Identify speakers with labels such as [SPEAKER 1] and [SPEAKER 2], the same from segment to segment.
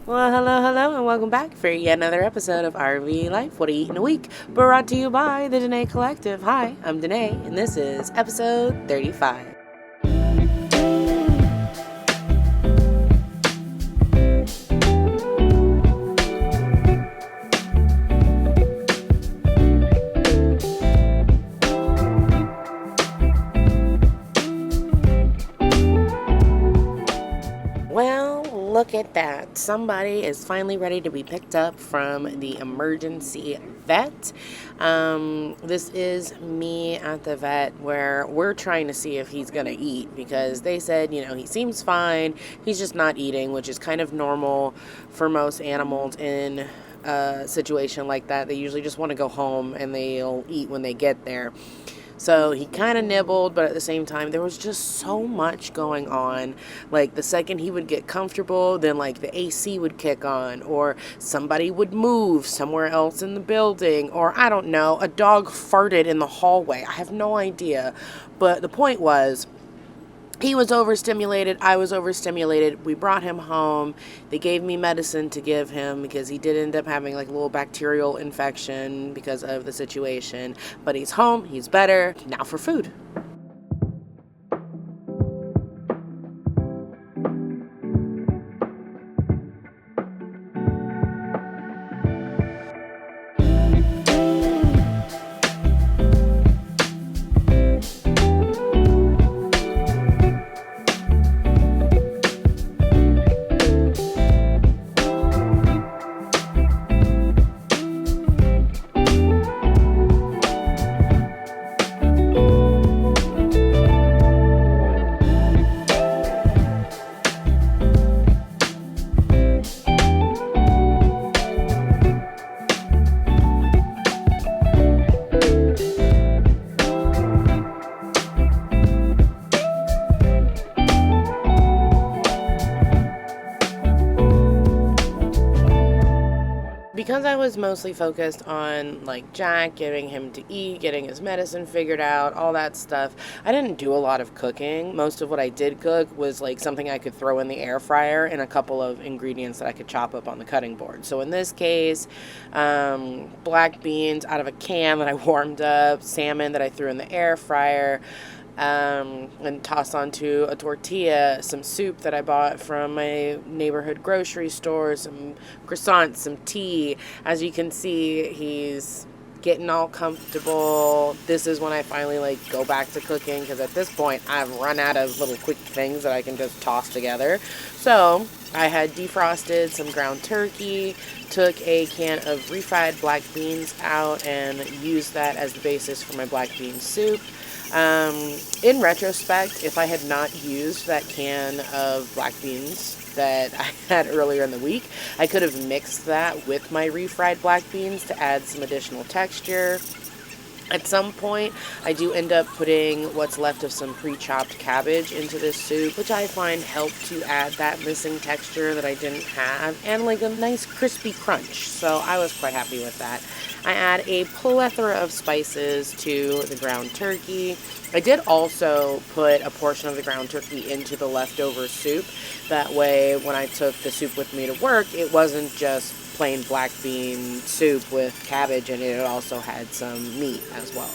[SPEAKER 1] Well, hello, and welcome back for yet another episode of RV Life. What do you eat in a week? Brought to you by the Danae Collective. Hi, I'm Danae, and this is episode 35. Well, look at that. Somebody is finally ready to be picked up from the emergency vet. This is me at the vet where we're trying to see if he's going to eat because they said, he seems fine. He's just not eating, which is kind of normal for most animals in a situation like that. They usually just want to go home and they'll eat when they get there. So he kind of nibbled, but at the same time, there was just so much going on. Like, the second he would get comfortable, then, like, the AC would kick on, or somebody would move somewhere else in the building, or, I don't know, a dog farted in the hallway. I have no idea. But the point was, he was overstimulated. I was overstimulated. We brought him home. They gave me medicine to give him because he did end up having like a little bacterial infection because of the situation. But he's home. He's better. Now for food. Because I was mostly focused on like Jack, getting him to eat, getting his medicine figured out, all that stuff, I didn't do a lot of cooking. Most of what I did cook was like something I could throw in the air fryer and a couple of ingredients that I could chop up on the cutting board. So in this case, black beans out of a can that I warmed up, salmon that I threw in the air fryer, and toss onto a tortilla, some soup that I bought from my neighborhood grocery store, some croissants, some tea. As you can see, he's getting all comfortable. This is when I finally go back to cooking because at this point I've run out of little quick things that I can just toss together. So I had defrosted some ground turkey, took a can of refried black beans out and used that as the basis for my black bean soup. In retrospect, if I had not used that can of black beans that I had earlier in the week, I could have mixed that with my refried black beans to add some additional texture. At some point, I do end up putting what's left of some pre-chopped cabbage into this soup, which I find helped to add that missing texture that I didn't have, and like a nice crispy crunch. So I was quite happy with that. I add a plethora of spices to the ground turkey. I did also put a portion of the ground turkey into the leftover soup. That way, when I took the soup with me to work, it wasn't just plain black bean soup with cabbage in it. It also had some meat as well.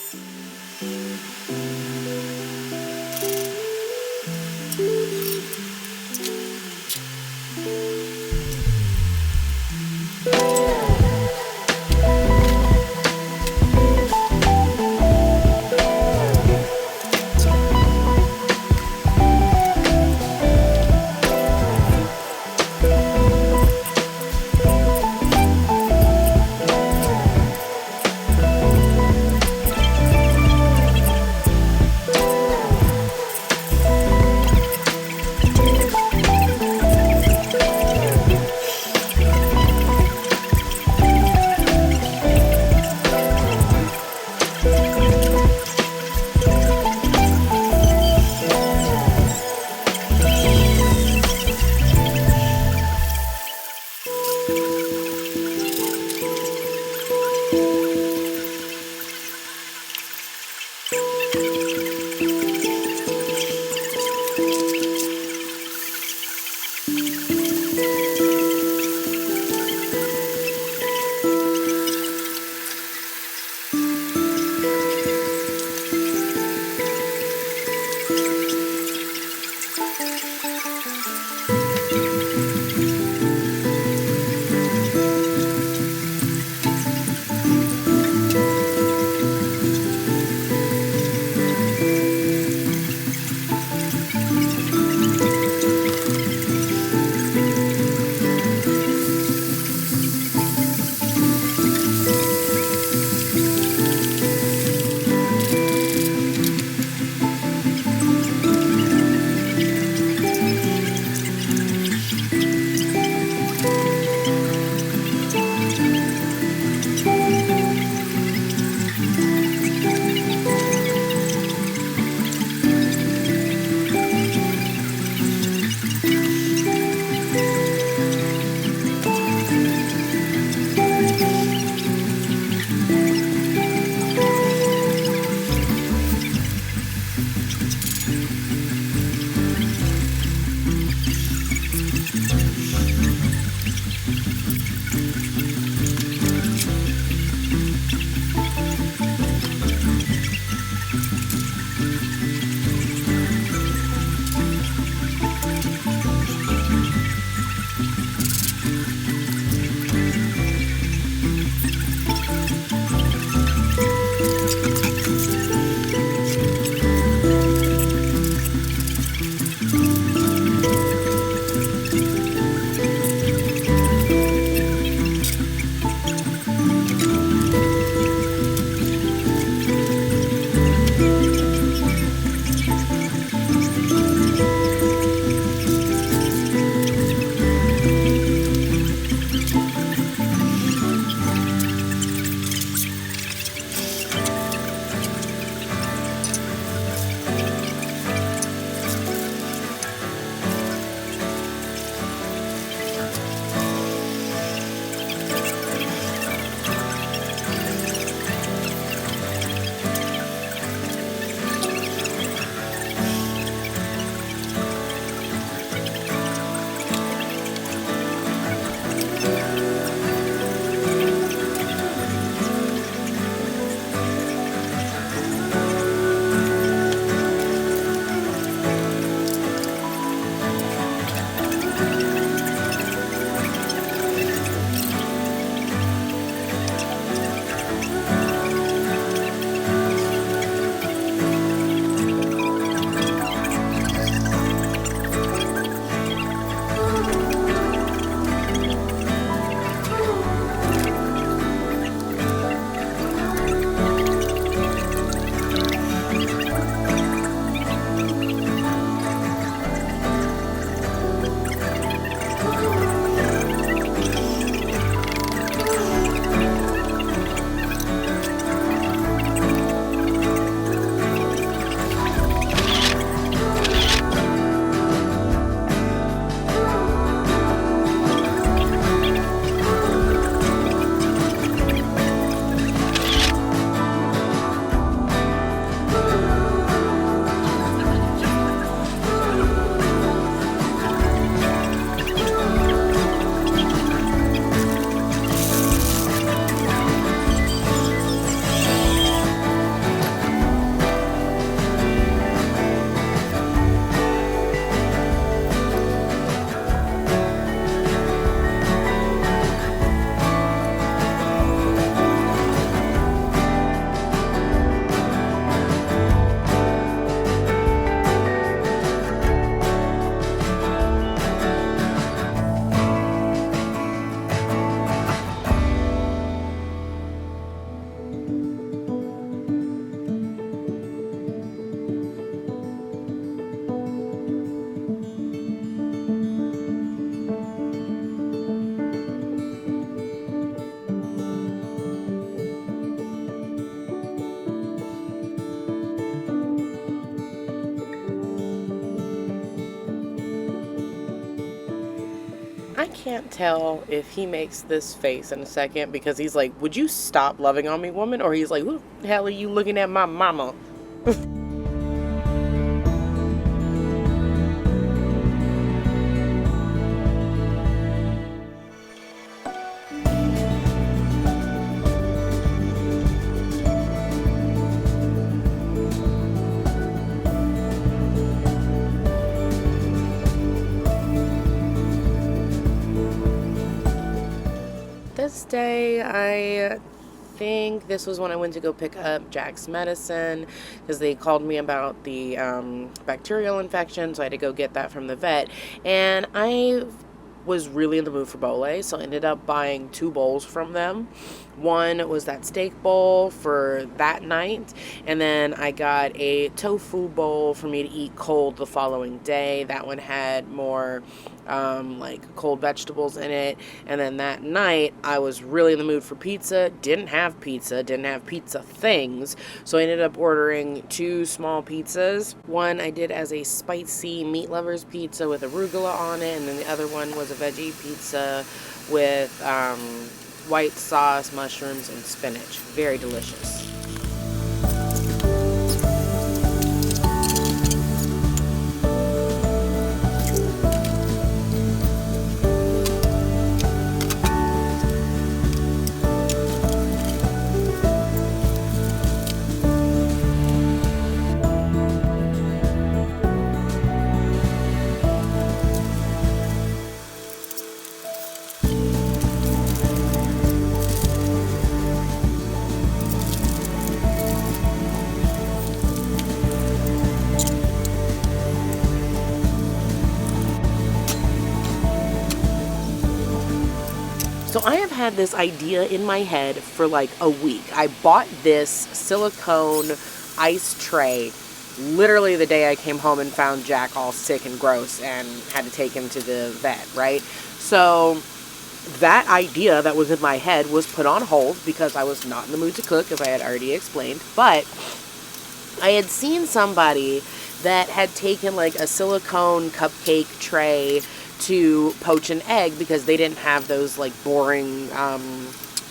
[SPEAKER 1] can't tell if he makes this face in a second because he's like, would you stop loving on me, woman? Or he's like, who the hell are you looking at my mama? This day, I think this was when I went to go pick up Jack's medicine because they called me about the bacterial infection, so I had to go get that from the vet. And I was really in the mood for bole, so I ended up buying 2 bowls from them. One was that steak bowl for that night, and then I got a tofu bowl for me to eat cold the following day. That one had more like cold vegetables in it. And then that night I was really in the mood for pizza. Didn't have pizza things, so I ended up ordering 2 small pizzas. One I did as a spicy meat lovers pizza with arugula on it, and then the other one was a veggie pizza with white sauce, mushrooms, and spinach. Very delicious. So I have had this idea in my head for like a week. I bought this silicone ice tray literally the day I came home and found Jack all sick and gross and had to take him to the vet, right? So that idea that was in my head was put on hold because I was not in the mood to cook, as I had already explained. But I had seen somebody that had taken like a silicone cupcake tray to poach an egg because they didn't have those like boring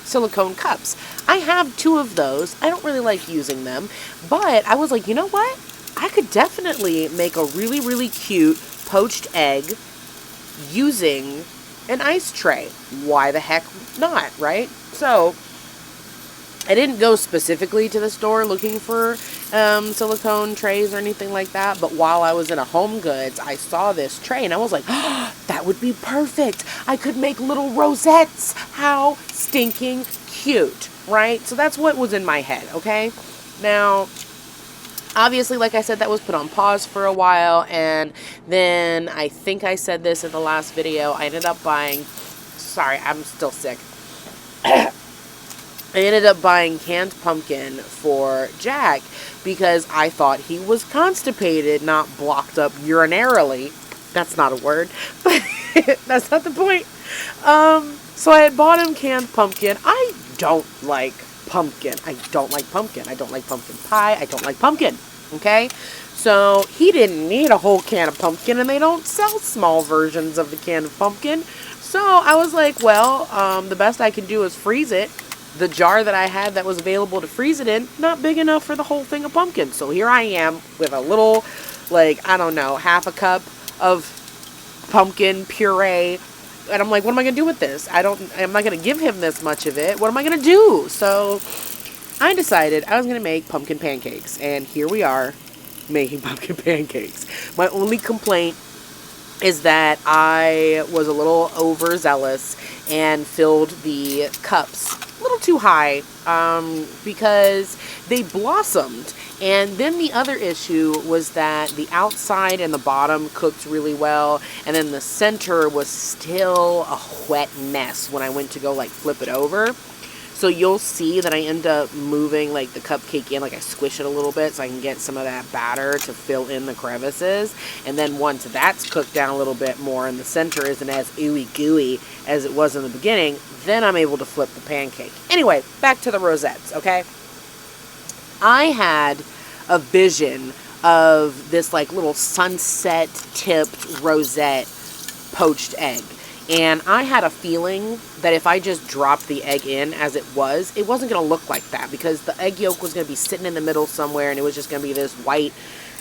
[SPEAKER 1] silicone cups. I have 2 of those. I don't really like using them, but I was like, you know what? I could definitely make a really, really cute poached egg using an ice tray. Why the heck not, right? So I didn't go specifically to the store looking for silicone trays or anything like that, but while I was in a Home Goods, I saw this tray and I was like, oh, that would be perfect. I could make little rosettes. How stinking cute, right? So that's what was in my head, okay? Now, obviously, like I said, that was put on pause for a while, and then I think I said this in the last video, I ended up buying, sorry, I'm still sick. I ended up buying canned pumpkin for Jack because I thought he was constipated, not blocked up urinarily. That's not a word, but that's not the point. So I had bought him canned pumpkin. I don't like pumpkin. I don't like pumpkin. I don't like pumpkin pie. I don't like pumpkin. Okay? So he didn't need a whole can of pumpkin, and they don't sell small versions of the can of pumpkin. So I was like, well, the best I can do is freeze it. The jar that I had that was available to freeze it in, not big enough for the whole thing of pumpkin. So here I am with a little, like, I don't know, half a cup of pumpkin puree. And I'm like, what am I going to do with this? I'm not going to give him this much of it. What am I going to do? So I decided I was going to make pumpkin pancakes. And here we are making pumpkin pancakes. My only complaint is that I was a little overzealous and filled the cups a little too high because they blossomed. And then the other issue was that the outside and the bottom cooked really well, and then the center was still a wet mess when I went to go like flip it over. So you'll see that I end up moving like the cupcake in, like I squish it a little bit so I can get some of that batter to fill in the crevices. And then once that's cooked down a little bit more and the center isn't as ooey gooey as it was in the beginning, then I'm able to flip the pancake. Anyway, back to the rosettes, okay? I had a vision of this like little sunset tipped rosette poached egg. And I had a feeling that if I just dropped the egg in as it wasn't going to look like that, because the egg yolk was going to be sitting in the middle somewhere and it was just going to be this white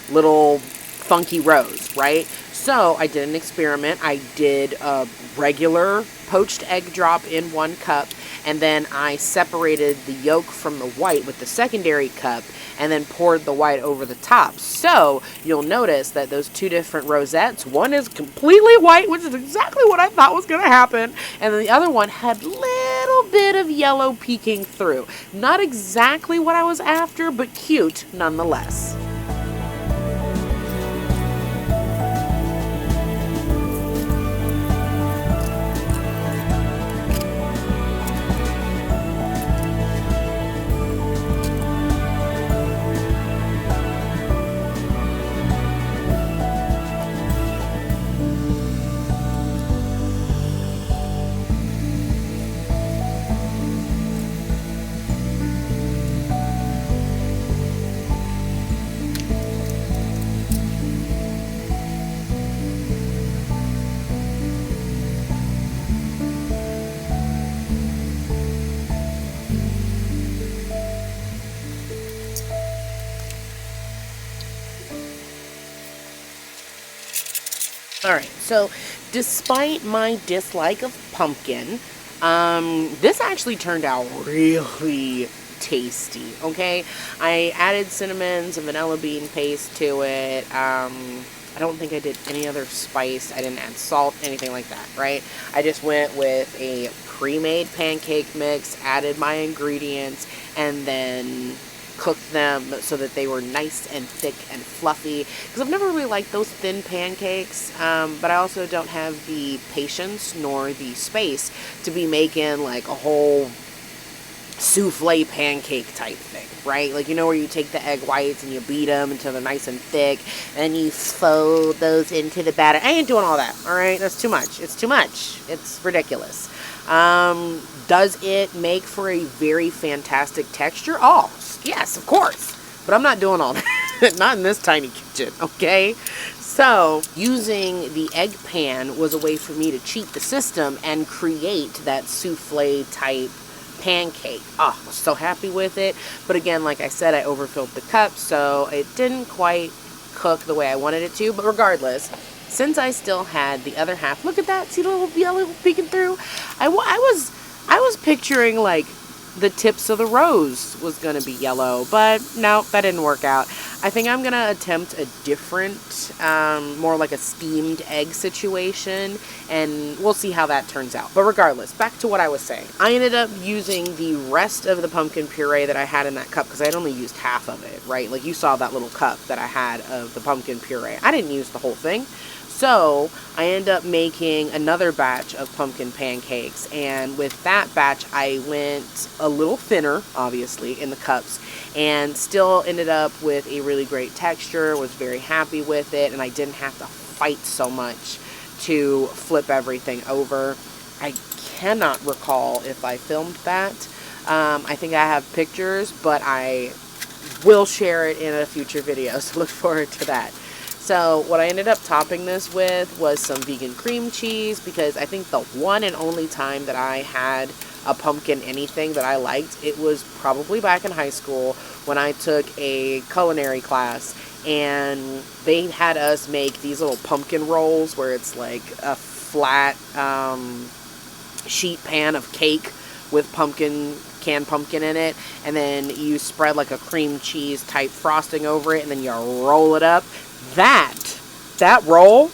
[SPEAKER 1] little funky rose, right? So I did an experiment. I did a regular poached egg drop in 1 cup, and then I separated the yolk from the white with the secondary cup, and then poured the white over the top. So you'll notice that those 2 different rosettes, one is completely white, which is exactly what I thought was going to happen, and then the other one had little bit of yellow peeking through. Not exactly what I was after, but cute nonetheless. Alright, so despite my dislike of pumpkin, this actually turned out really tasty, okay? I added cinnamon, some vanilla bean paste to it. I don't think I did any other spice. I didn't add salt, anything like that, right? I just went with a pre-made pancake mix, added my ingredients, and then cooked them so that they were nice and thick and fluffy, because I've never really liked those thin pancakes, but I also don't have the patience nor the space to be making like a whole souffle pancake type thing, right? Like, you know, where you take the egg whites and you beat them until they're nice and thick, and you fold those into the batter. I ain't doing all that, all right? That's too much. It's too much. It's ridiculous. Does it make for a very fantastic texture? Oh, yes, of course. But I'm not doing all that. Not in this tiny kitchen, okay? So, using the egg pan was a way for me to cheat the system and create that souffle type pancake. Oh, I was so happy with it. But again, like I said, I overfilled the cup, so it didn't quite cook the way I wanted it to. But regardless, since I still had the other half, look at that, see the little yellow peeking through? I was picturing like the tips of the rose was going to be yellow, but no, that didn't work out. I think I'm going to attempt a different, more like a steamed egg situation, and we'll see how that turns out. But regardless, back to what I was saying. I ended up using the rest of the pumpkin puree that I had in that cup, because I had only used half of it, right? Like, you saw that little cup that I had of the pumpkin puree. I didn't use the whole thing. So I ended up making another batch of pumpkin pancakes, and with that batch I went a little thinner, obviously, in the cups, and still ended up with a really great texture. Was very happy with it, and I didn't have to fight so much to flip everything over. I cannot recall if I filmed that. I think I have pictures, but I will share it in a future video, so look forward to that. So what I ended up topping this with was some vegan cream cheese, because I think the one and only time that I had a pumpkin anything that I liked, it was probably back in high school when I took a culinary class, and they had us make these little pumpkin rolls where it's like a flat sheet pan of cake with canned pumpkin in it, and then you spread like a cream cheese type frosting over it, and then you roll it up. That roll,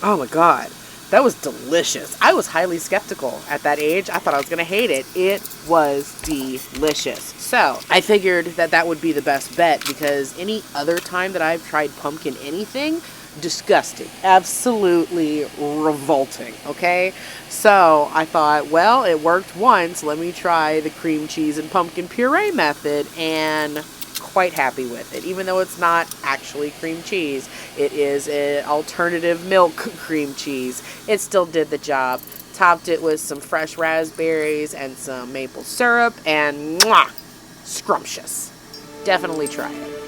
[SPEAKER 1] oh my god, that was delicious. I was highly skeptical at that age. I thought I was going to hate it. It was delicious. So I figured that that would be the best bet, because any other time that I've tried pumpkin anything, disgusting. Absolutely revolting, okay? So I thought, well, it worked once. Let me try the cream cheese and pumpkin puree method, and quite happy with it. Even though it's not actually cream cheese, it is an alternative milk cream cheese. It still did the job. Topped it with some fresh raspberries and some maple syrup, and mwah, scrumptious. Definitely try it.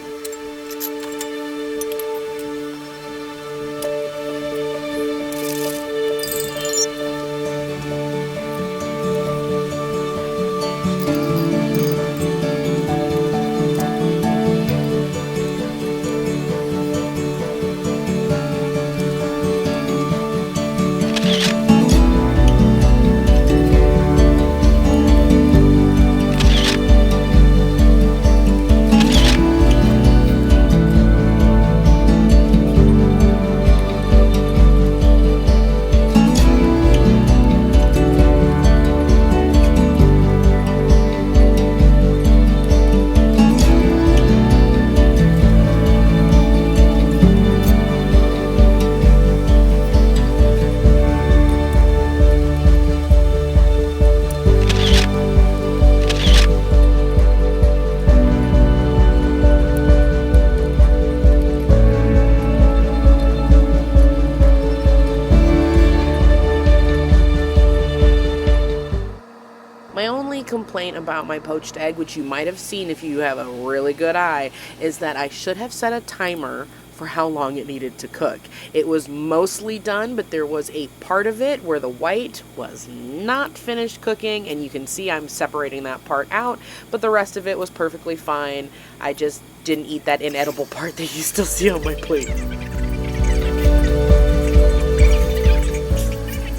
[SPEAKER 1] My only complaint about my poached egg, which you might have seen if you have a really good eye, is that I should have set a timer for how long it needed to cook. It was mostly done, but there was a part of it where the white was not finished cooking, and you can see I'm separating that part out, but the rest of it was perfectly fine. I just didn't eat that inedible part that you still see on my plate.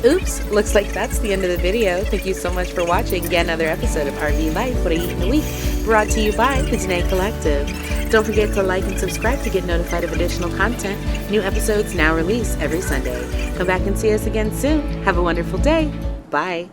[SPEAKER 1] Oops, looks like that's the end of the video. Thank you so much for watching yet another episode of RV Life, What I Eat in a Week, brought to you by the Danae Collective. Don't forget to like and subscribe to get notified of additional content. New episodes now release every Sunday. Come back and see us again soon. Have a wonderful day. Bye.